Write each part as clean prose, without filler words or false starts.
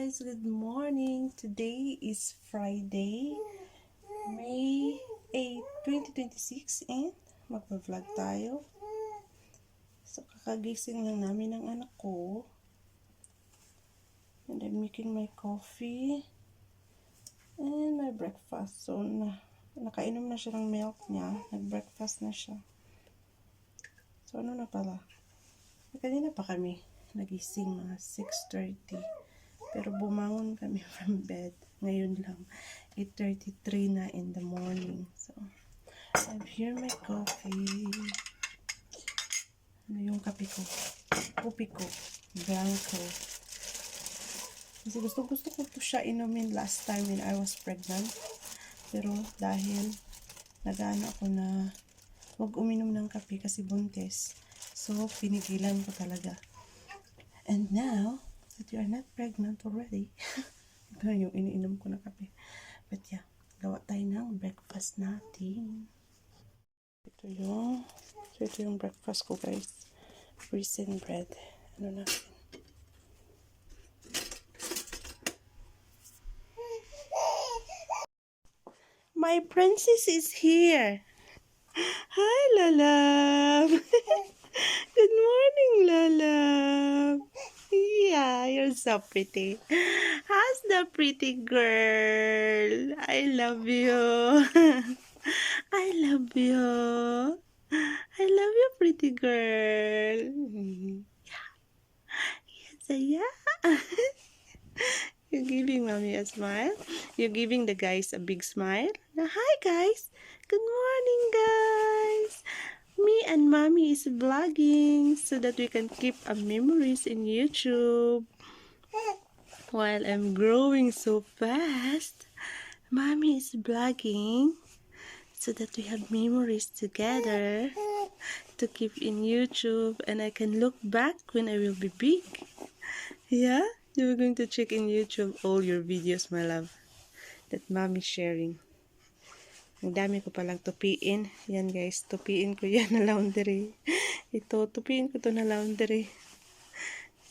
guys, good morning. Today is Friday, May 8, 2026 and magpa-vlog tayo. So kakagising lang namin ng anak ko. And I'm making my coffee and my breakfast. So nakainom na siya ng milk niya. Nag-breakfast na siya. So ano na pala? Kanina pa kami nagising mga 6:30. Pero bumangon kami from bed. Ngayon lang, 8:33 na in the morning. So, I have here my coffee. Ano yung kape ko? Kopi ko. Blanco. Kasi gusto ko po siya inumin last time when I was pregnant. Pero dahil nag-ano ako na huwag uminom ng kape kasi buntis. So, pinigilan ko talaga. And now, that you are not pregnant already, ito yung iniinom ko na kape. But yeah, gawa tayo ng breakfast natin. Ito yung breakfast ko, guys. Raisin bread. Ano natin? My princess is here. Hi, Lala. Good morning, Lala. Yeah, you're so pretty. How's the pretty girl? I love you. I love you. I love you, pretty girl. Yeah. Yes, yeah. You're giving mommy a smile. You're giving the guys a big smile. Now, hi, guys. Good morning, guys. Me and mommy is vlogging so that we can keep our memories in YouTube. While I'm growing so fast, mommy is vlogging so that we have memories together to keep in YouTube and I can look back when I will be big. Yeah? You're going to check in YouTube all your videos, my love, that mommy's sharing. Ang dami ko palang tupiin. Yan guys, tupiin ko yan na laundry. Ito, tupiin ko to na laundry.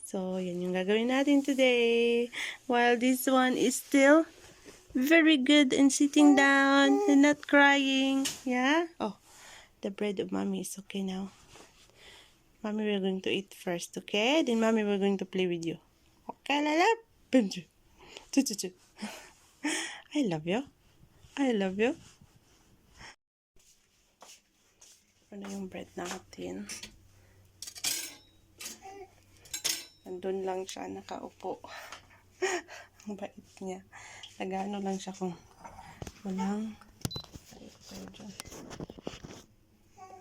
So, yan yung gagawin natin today. While this one is still very good and sitting down and not crying. Yeah? Oh, the bread of mommy is okay now. Mommy, we're going to eat first, okay? Then mommy, we're going to play with you. Okay, lala? I love you. I love you. Ano yung bread natin? Nandun lang siya, nakaupo. Ang bait niya. Nagano lang siya kung walang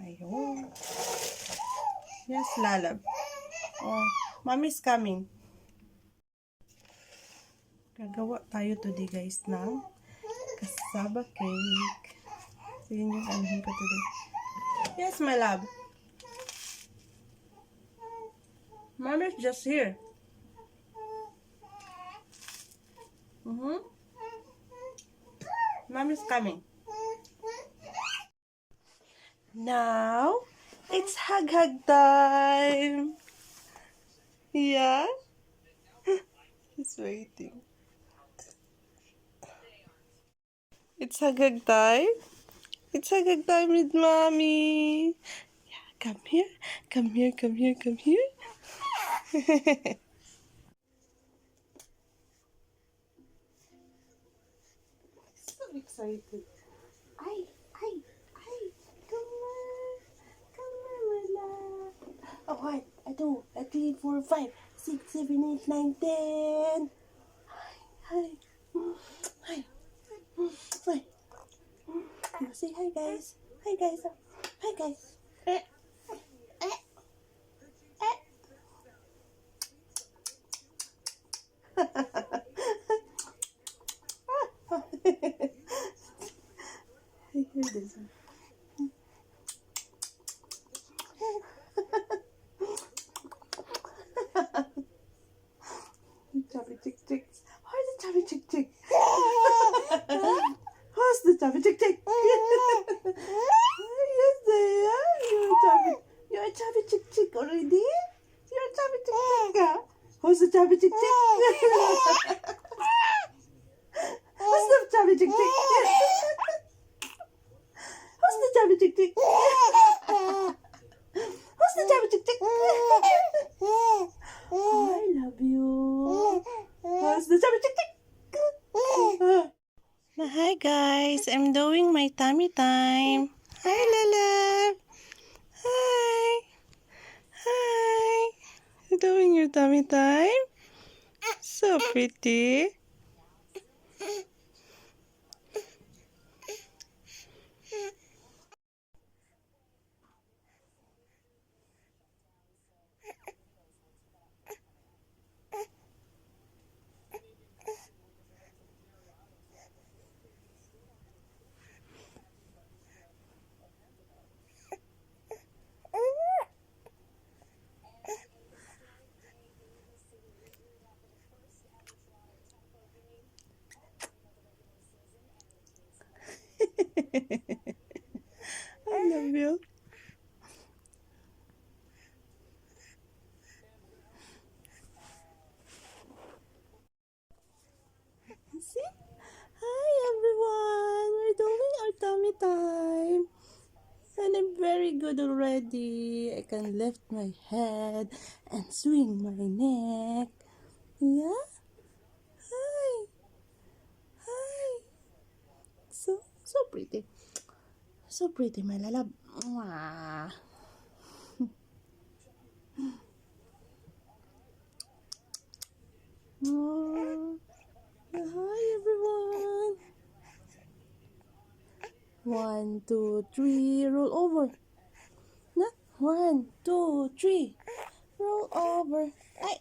ayun. Yes, lalab. Oh, mommy's coming. Gagawa tayo today, guys, ng cassava cake. So, yun yung anuhin ko today. Yes, my love. Mommy's just here. Mommy's coming. Now, it's hug time. Yeah? He's waiting. It's hug time. It's hug time with mommy. Yeah, come here. Come here, come here, come here. So excited. Ay, come on, my love. Oh, 1, 2, 3, 4, 5, 6, 7, 8, 9, 10. Hi. Say hi, guys. Hi, guys. Hi, guys. Hear this one. Chubby chick chicks. Where's the chubby chick chick? Who's the chubby chick chick? Yes, they are. You're a chubby chick chick already. You're a chubby chick chick. Who's the chubby chick chick? chick chick? Who's the chubby chick chick? I love you. Who's the chubby chick chick? Hi guys, I'm doing my tummy time. Hi Lala. Hi. Hi. You doing your tummy time? So pretty. I love you. See? Hi everyone. We're doing our tummy time. And I'm very good already. I can lift my head and swing my neck. Yeah? Hi. Hi. So pretty. So pretty, my lalab. Mwah. Mwah. Hi everyone. 1, 2, 3, roll over. Na? 1, 2, 3, roll over. Ay.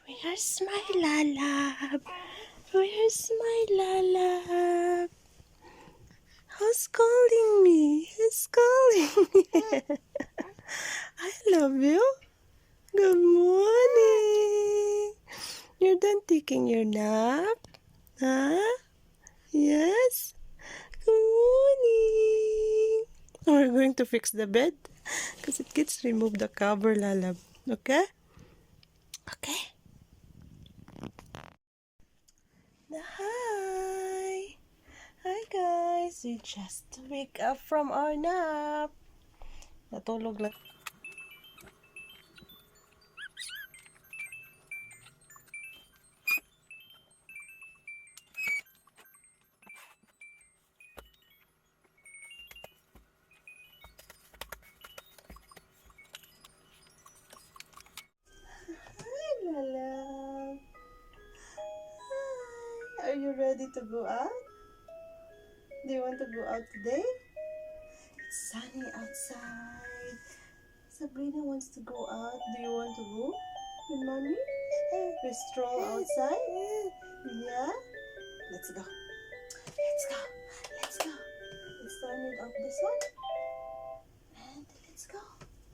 Where's my lalab? Where's my lalab? Who's calling me? Who's calling me? I love you. Good morning. You're done taking your nap? Huh? Yes? Good morning. We're going to fix the bed because it gets remove the cover, lalab. Okay? Okay. Hi. Hi guys. We just wake up from our nap. Natulog lang. Hi, Lala. Hi. Are you ready to go out? Do you want to go out today? It's sunny outside. Sabrina wants to go out. Do you want to go with mommy? We stroll outside? Yeah? Let's go. Let's go. Let's go. Let's turn it off this one. And let's go.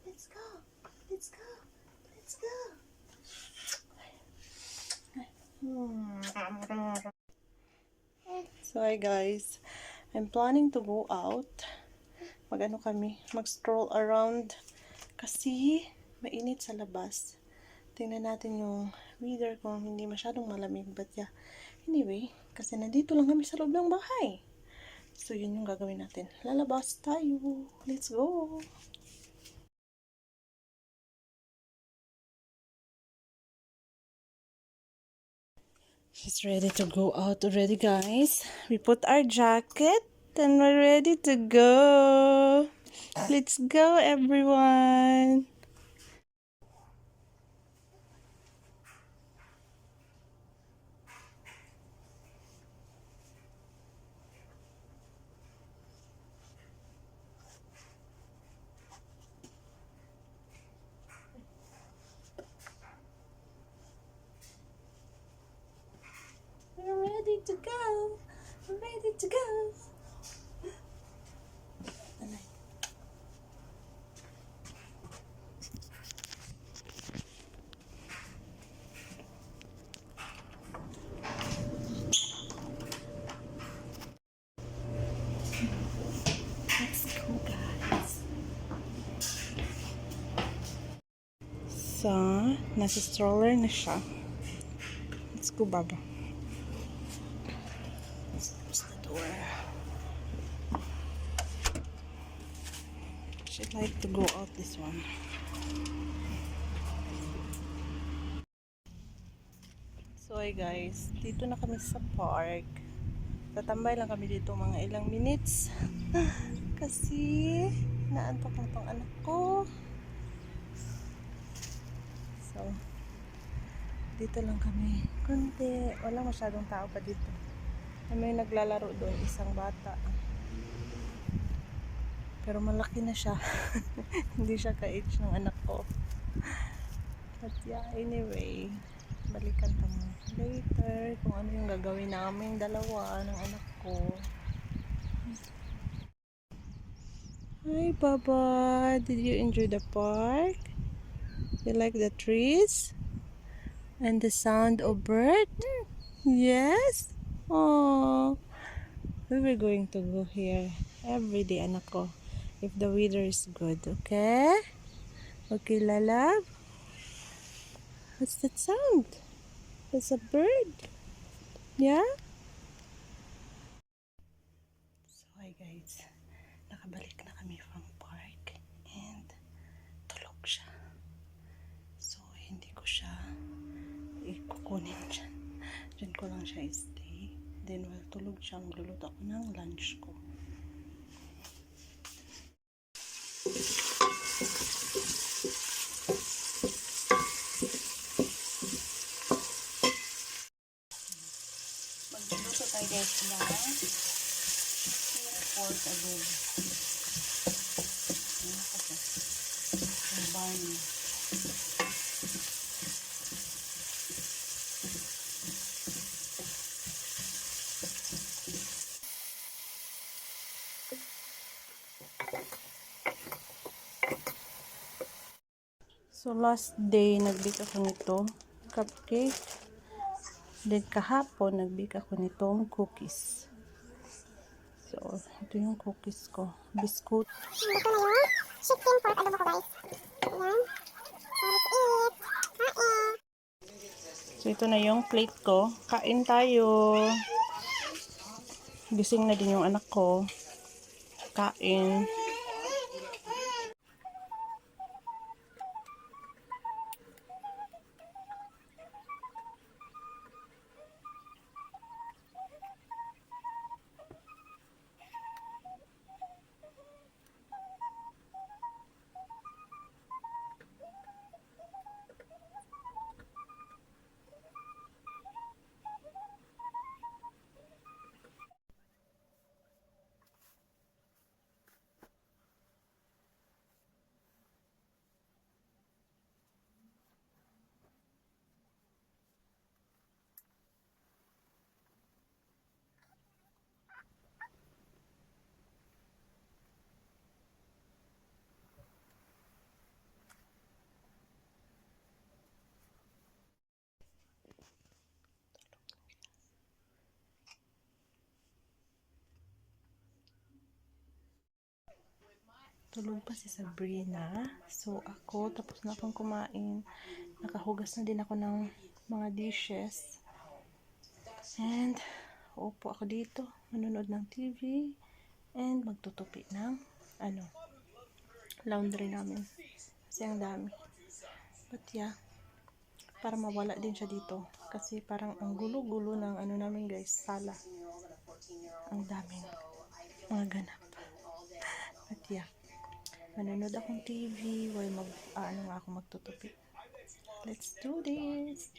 Let's go. Let's go. Let's go. So hi guys, I'm planning to go out. Mag-ano kami, mag-stroll around kasi mainit sa labas. Tingnan natin yung weather kung hindi masyadong malamig. But yeah, anyway, kasi nandito lang kami sa loob ng bahay. So yun yung gagawin natin. Lalabas tayo. Let's go! She's ready to go out already, guys. We put our jacket and we're ready to go. Let's go, everyone. We're ready to go. We're ready to go. Let's go, guys. So, nasa stroller na siya. Let's go, Baba. Let's close the door. She like to go out this one. So hi guys, dito na kami sa park. Tatambay lang kami dito mga ilang minutes. Kasi naantok na tong anak ko. So dito lang kami. Kunti. Wala masyadong tao pa dito. May naglalaro doon, isang bata. Pero malaki na siya. Hindi siya ka-age ng anak ko. But yeah, anyway, balikan kami later kung ano yung gagawin namin dalawa ng anak ko. Hi Baba, did you enjoy the park? You like the trees? And the sound of bird? Yes? Oh, we were going to go here every day, anak ko, if the weather is good, okay? Okay, lalab? What's that sound? It's a bird. Yeah? So, hi guys. Nakabalik na kami from park and tulog siya. So, hindi ko siya ikukunin dyan. Dyan ko lang siya stay. Then, while tulog siya, magluluto ako ng lunch ko. Magluluto tayo guys ng pork adobo. Ayan ako po. Yung barney. So last day nagbake ako nito cupcake. Then kahapon nagbake ako nitong cookies. So ito yung cookies ko. Biscuit. Ito na yung chicken pork adobo ko guys. Ayan. So let's eat. Kain. So ito na yung plate ko. Kain tayo. Gising na din yung anak ko. Kain. Tulog pa si Sabrina. So, ako, tapos na akong kumain. Nakahugas na din ako ng mga dishes. And, upo ako dito. Manonood ng TV. And, magtutupi ng, laundry namin. Kasi ang dami. But yeah, para mawala din siya dito. Kasi parang ang gulo-gulo ng namin guys, sala. Ang daming mga ganap. But yeah, manonood akong TV while ako magtutupi. Let's do this!